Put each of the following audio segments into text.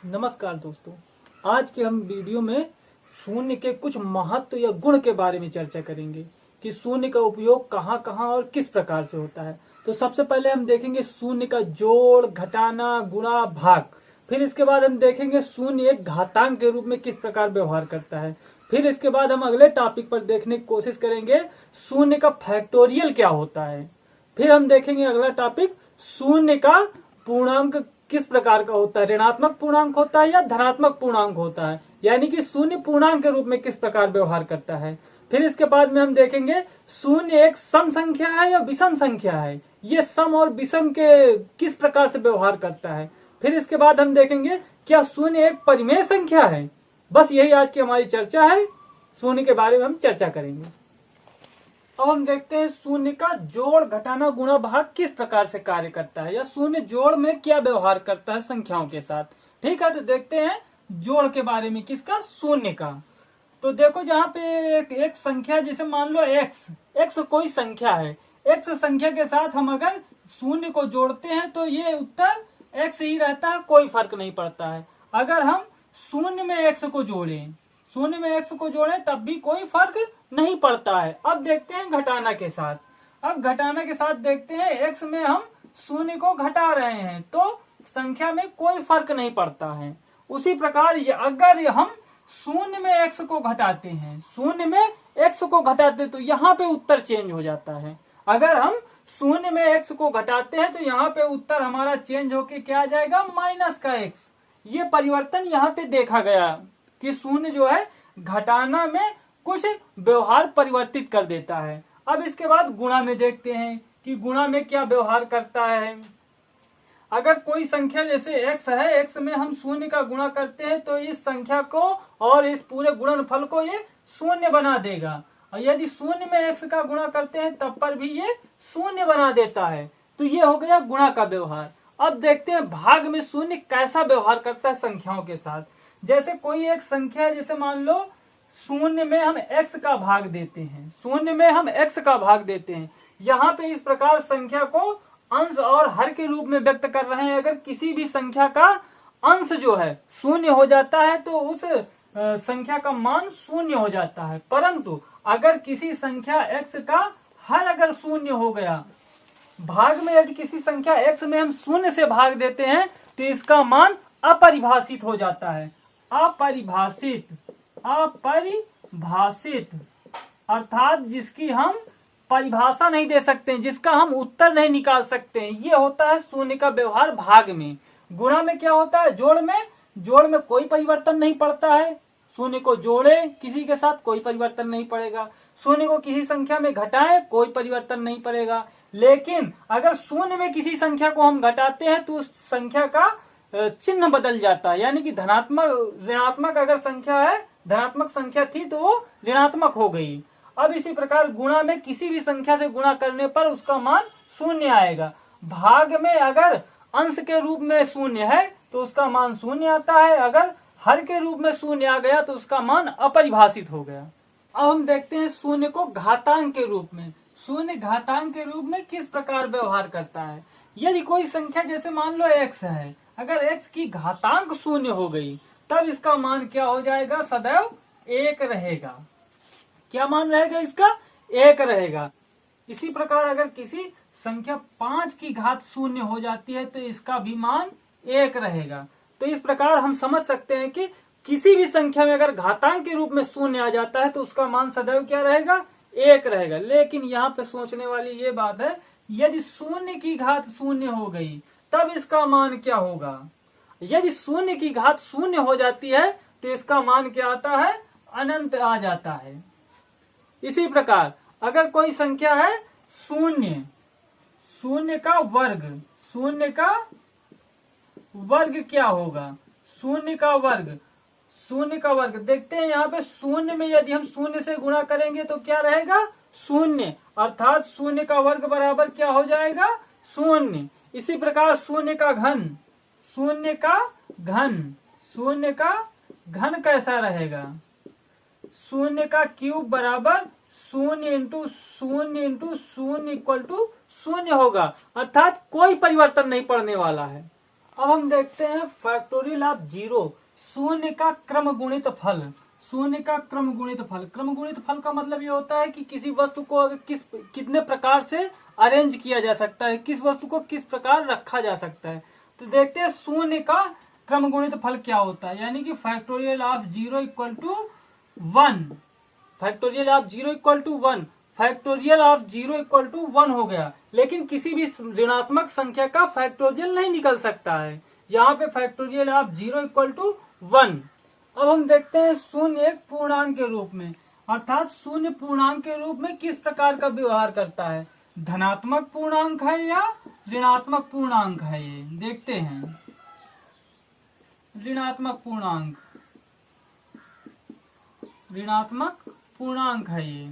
नमस्कार दोस्तों, आज के हम वीडियो में शून्य के कुछ महत्व या गुण के बारे में चर्चा करेंगे कि शून्य का उपयोग कहाँ कहाँ और किस प्रकार से होता है। तो सबसे पहले हम देखेंगे शून्य का जोड़, घटाना, गुणा, भाग। फिर इसके बाद हम देखेंगे शून्य एक घातांक के रूप में किस प्रकार व्यवहार करता है। फिर इसके बाद हम अगले टॉपिक पर देखने की कोशिश करेंगे शून्य का फैक्टोरियल क्या होता है। फिर हम देखेंगे अगला टॉपिक शून्य का पूर्णांक किस प्रकार का होता है, ऋणात्मक पूर्णांक होता है या धनात्मक पूर्णांक होता है, यानी कि शून्य पूर्णांक के रूप में किस प्रकार व्यवहार करता है। फिर इसके बाद में हम देखेंगे शून्य एक सम संख्या है या विषम संख्या है, ये सम और विषम के किस प्रकार से व्यवहार करता है। फिर इसके बाद हम देखेंगे क्या शून्य एक परिमेय संख्या है। बस यही आज की हमारी चर्चा है, शून्य के बारे में हम चर्चा करेंगे। अब हम देखते हैं शून्य का जोड़, घटाना, गुणा, भाग किस प्रकार से कार्य करता है या शून्य जोड़ में क्या व्यवहार करता है संख्याओं के साथ। ठीक है, तो देखते हैं जोड़ के बारे में, किसका, शून्य का। तो देखो जहाँ पे एक संख्या, जैसे मान लो एक्स कोई संख्या है, एक्स संख्या के साथ हम अगर शून्य को जोड़ते हैं तो ये उत्तर एक्स ही रहता है, कोई फर्क नहीं पड़ता है। अगर हम शून्य में एक्स को जोड़ें तब भी कोई फर्क नहीं पड़ता है। अब देखते हैं घटाना के साथ। अब घटाना के साथ देखते हैं एक्स में हम शून्य को घटा रहे हैं तो संख्या में कोई फर्क नहीं पड़ता है। उसी प्रकार अगर हम शून्य में एक्स को घटाते तो यहाँ पे उत्तर चेंज हो जाता है। अगर हम शून्य में एक्स को घटाते हैं तो यहाँ पे उत्तर हमारा चेंज होके क्या आ जाएगा, माइनस का एक्स। ये परिवर्तन यहाँ पे देखा गया कि शून्य जो है घटाना में कुछ व्यवहार परिवर्तित कर देता है। अब इसके बाद गुणा में देखते हैं कि गुणा में क्या व्यवहार करता है। अगर कोई संख्या जैसे एक्स है, एक्स में हम शून्य का गुणा करते हैं तो इस संख्या को और इस पूरे गुणनफल को ये शून्य बना देगा, और यदि शून्य में एक्स का गुणा करते हैं तब पर भी ये शून्य बना देता है। तो ये हो गया गुणा का व्यवहार। अब देखते हैं भाग में शून्य कैसा व्यवहार करता है संख्याओं के साथ। जैसे कोई एक संख्या है, जैसे मान लो शून्य में हम x का भाग देते हैं, यहाँ पे इस प्रकार संख्या को अंश और हर के रूप में व्यक्त कर रहे हैं। अगर किसी भी संख्या का अंश जो है शून्य हो जाता है तो उस संख्या का मान शून्य हो जाता है, परंतु अगर किसी संख्या x का हर अगर शून्य हो गया, भाग में यदि किसी संख्या x में हम शून्य से भाग देते हैं तो इसका मान अपरिभाषित हो जाता है। अपरिभाषित अर्थात जिसकी हम परिभाषा नहीं दे सकते हैं, जिसका हम उत्तर नहीं निकाल सकते हैं, ये होता है शून्य का व्यवहार भाग में। गुणा में क्या होता है, जोड़ में कोई परिवर्तन नहीं पड़ता है। शून्य को जोड़े किसी के साथ कोई परिवर्तन नहीं पड़ेगा, शून्य को किसी संख्या में घटाएं कोई परिवर्तन नहीं पड़ेगा। लेकिन अगर शून्य में किसी संख्या को हम घटाते हैं तो उस संख्या का चिन्ह बदल जाता है, यानी कि ऋणात्मक अगर संख्या है, धनात्मक संख्या थी तो वो ऋणात्मक हो गई। अब इसी प्रकार गुणा में किसी भी संख्या से गुणा करने पर उसका मान शून्य आएगा। भाग में अगर अंश के रूप में शून्य है तो उसका मान शून्य आता है, अगर हर के रूप में शून्य आ गया तो उसका मान अपरिभाषित हो गया। अब हम देखते हैं शून्य को घातांक के रूप में। शून्य घातांक के रूप में किस प्रकार व्यवहार करता है। यदि कोई संख्या जैसे मान लो x है, अगर x की घातांक शून्य हो गई तब इसका मान क्या हो जाएगा, सदैव 1 रहेगा। क्या मान रहेगा इसका, 1 रहेगा। इसी प्रकार अगर किसी संख्या 5 की घात शून्य हो जाती है तो इसका भी मान 1 रहेगा। तो इस प्रकार हम समझ सकते हैं कि किसी भी संख्या में अगर घातांक के रूप में शून्य आ जाता है तो उसका मान सदैव क्या रहेगा, 1 रहेगा। लेकिन यहाँ पे सोचने वाली ये बात है, यदि शून्य की घात शून्य हो गई तब इसका मान क्या होगा। यदि शून्य की घात शून्य हो जाती है तो इसका मान क्या आता है, अनंत आ जाता है। इसी प्रकार अगर कोई संख्या है शून्य का वर्ग क्या होगा, शून्य का वर्ग देखते हैं। यहाँ पे शून्य में यदि हम शून्य से गुणा करेंगे तो क्या रहेगा, शून्य, अर्थात शून्य का वर्ग बराबर क्या हो जाएगा, शून्य। इसी प्रकार शून्य का घन कैसा रहेगा, शून्य का क्यूब बराबर 0 इंटू 0 इक्वल टू 0 होगा, अर्थात कोई परिवर्तन नहीं पड़ने वाला है। अब हम देखते हैं फैक्टोरियल ऑफ जीरो, शून्य का क्रम गुणित फल। शून्य का क्रम गुणित फल, क्रम गुणित फल का मतलब ये होता है कि किसी वस्तु को कितने प्रकार से अरेंज किया जा सकता है, किस वस्तु को किस प्रकार रखा जा सकता है। तो देखते हैं शून्य का क्रम गुणित फल क्या होता है, यानी कि factorial of zero equal to 1, factorial of zero equal to 1, factorial of zero equal to 1 हो गया। लेकिन किसी भी ऋणात्मक संख्या का फैक्टोरियल नहीं निकल सकता है, यहाँ पे factorial of zero equal to 1। अब हम देखते हैं शून्य एक पूर्णांक के रूप में, अर्थात शून्य पूर्णांक के रूप में किस प्रकार का व्यवहार करता है, धनात्मक पूर्णांक है या ऋणात्मक पूर्णांक है। ये देखते हैं, ऋणात्मक पूर्णांक, ऋणात्मक पूर्णांक है ये,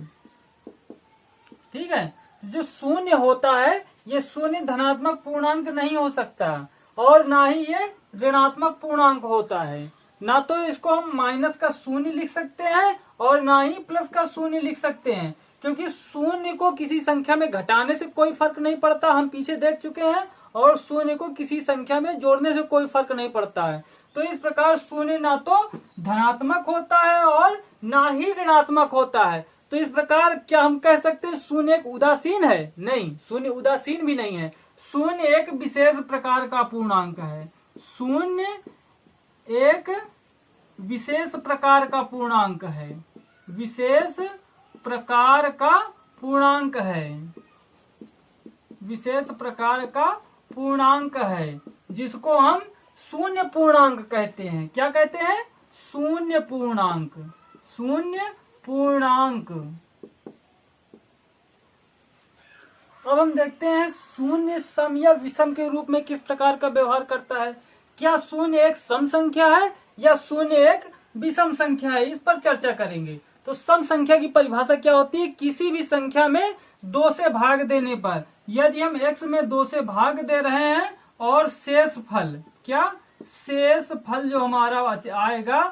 ठीक है। जो शून्य होता है ये शून्य धनात्मक पूर्णांक नहीं हो सकता और ना ही ये ऋणात्मक पूर्णांक होता है। ना तो इसको हम माइनस का शून्य लिख सकते हैं और ना ही प्लस का शून्य लिख सकते हैं, क्योंकि शून्य को किसी संख्या में घटाने से कोई फर्क नहीं पड़ता, हम पीछे देख चुके हैं, और शून्य को किसी संख्या में जोड़ने से कोई फर्क नहीं पड़ता है। तो इस प्रकार शून्य ना तो धनात्मक होता है और ना ही ऋणात्मक होता है। तो इस प्रकार क्या हम कह सकते हैं शून्य एक उदासीन है? नहीं, शून्य उदासीन भी नहीं है। शून्य एक विशेष प्रकार का पूर्णांक है, शून्य एक विशेष प्रकार का पूर्णांक है, विशेष प्रकार का पूर्णांक है, विशेष प्रकार का पूर्णांक है, जिसको हम शून्य पूर्णांक कहते हैं। क्या कहते हैं? शून्य पूर्णांक, शून्य पूर्णांक। अब हम देखते हैं शून्य सम या विषम के रूप में किस प्रकार का व्यवहार करता है। क्या शून्य एक सम संख्या है या शून्य एक विषम संख्या है, इस पर चर्चा करेंगे। तो सम संख्या की परिभाषा क्या होती है? किसी भी संख्या में 2 से भाग देने पर, यदि हम x में 2 से भाग दे रहे हैं और शेष फल, क्या शेष फल जो हमारा आएगा,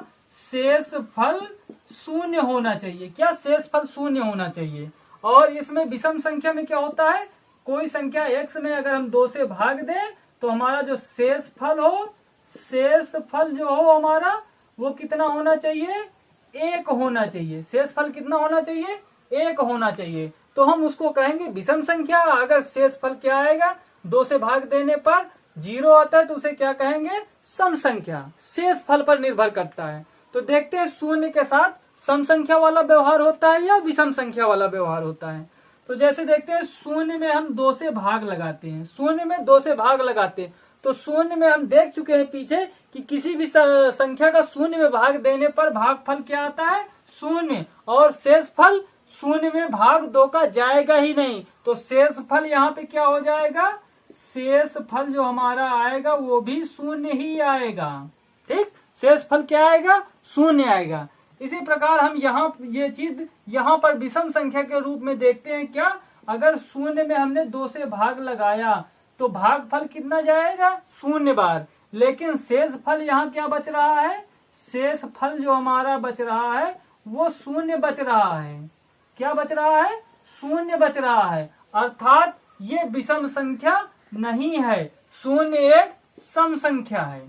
शेष फल शून्य होना चाहिए। क्या शेष फल शून्य होना चाहिए। और इसमें विषम संख्या में क्या होता है, कोई संख्या x में अगर हम 2 से भाग दें तो हमारा जो शेष फल हो, शेष फल जो हो हमारा, वो कितना होना चाहिए? 1 होना चाहिए। शेष फल कितना होना चाहिए? 1 होना चाहिए। तो हम उसको कहेंगे विषम संख्या। अगर शेष फल क्या आएगा, 2 से भाग देने पर 0 आता है तो उसे क्या कहेंगे? सम संख्या। शेष फल पर निर्भर करता है। तो देखते हैं शून्य के साथ सम संख्या वाला व्यवहार होता है या विषम संख्या वाला व्यवहार होता है। तो जैसे देखते हैं शून्य में हम 2 से भाग लगाते हैं, शून्य में 2 से भाग लगाते हैं, तो शून्य में हम देख चुके हैं पीछे कि किसी भी संख्या का शून्य में भाग देने पर भागफल क्या आता है? शून्य। और शेष फल शून्य में भाग 2 का जाएगा ही नहीं, तो शेष फल यहाँ पे क्या हो जाएगा? शेष फल जो हमारा आएगा वो भी शून्य ही आएगा। ठीक, शेष फल क्या आएगा? शून्य आएगा। इसी प्रकार हम यहाँ ये चीज यहाँ पर विषम संख्या के रूप में देखते हैं। क्या, अगर शून्य में हमने 2 से भाग लगाया तो भागफल कितना जाएगा? 0 बार। लेकिन शेष फल यहाँ क्या बच रहा है? शेष फल जो हमारा बच रहा है वो 0 बच रहा है। क्या बच रहा है? 0 बच रहा है। अर्थात ये विषम संख्या नहीं है, शून्य एक सम संख्या है।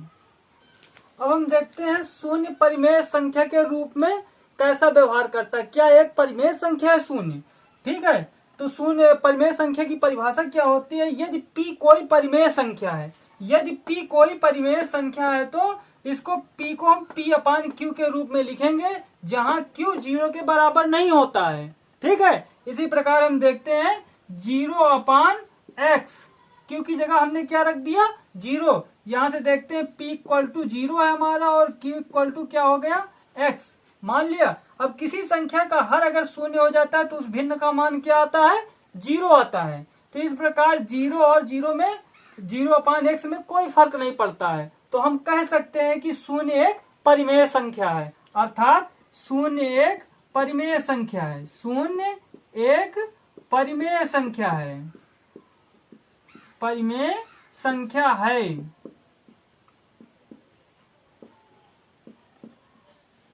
अब हम देखते हैं शून्य परिमेय संख्या के रूप में कैसा व्यवहार करता है। क्या एक परिमेय संख्या है शून्य? ठीक है, तो शून्य परिमेय संख्या की परिभाषा क्या होती है? यदि p कोई परिमेय संख्या है, यदि p कोई परिमेय संख्या है तो इसको p को हम p/q के रूप में लिखेंगे, जहां q 0 के बराबर नहीं होता है। ठीक है, इसी प्रकार हम देखते हैं 0/x, q की जगह हमने क्या रख दिया? 0। यहाँ से देखते हैं p = 0 है हमारा और q = क्या हो गया? x मान लिया। अब किसी संख्या का हर अगर 0 हो जाता है तो उस भिन्न का मान क्या आता है? 0 आता है। तो इस प्रकार 0 और 0 में 0/x में कोई फर्क नहीं पड़ता है। तो हम कह सकते हैं कि शून्य एक परिमेय संख्या है, अर्थात शून्य एक परिमेय संख्या है, शून्य एक परिमेय संख्या है, परिमेय संख्या है।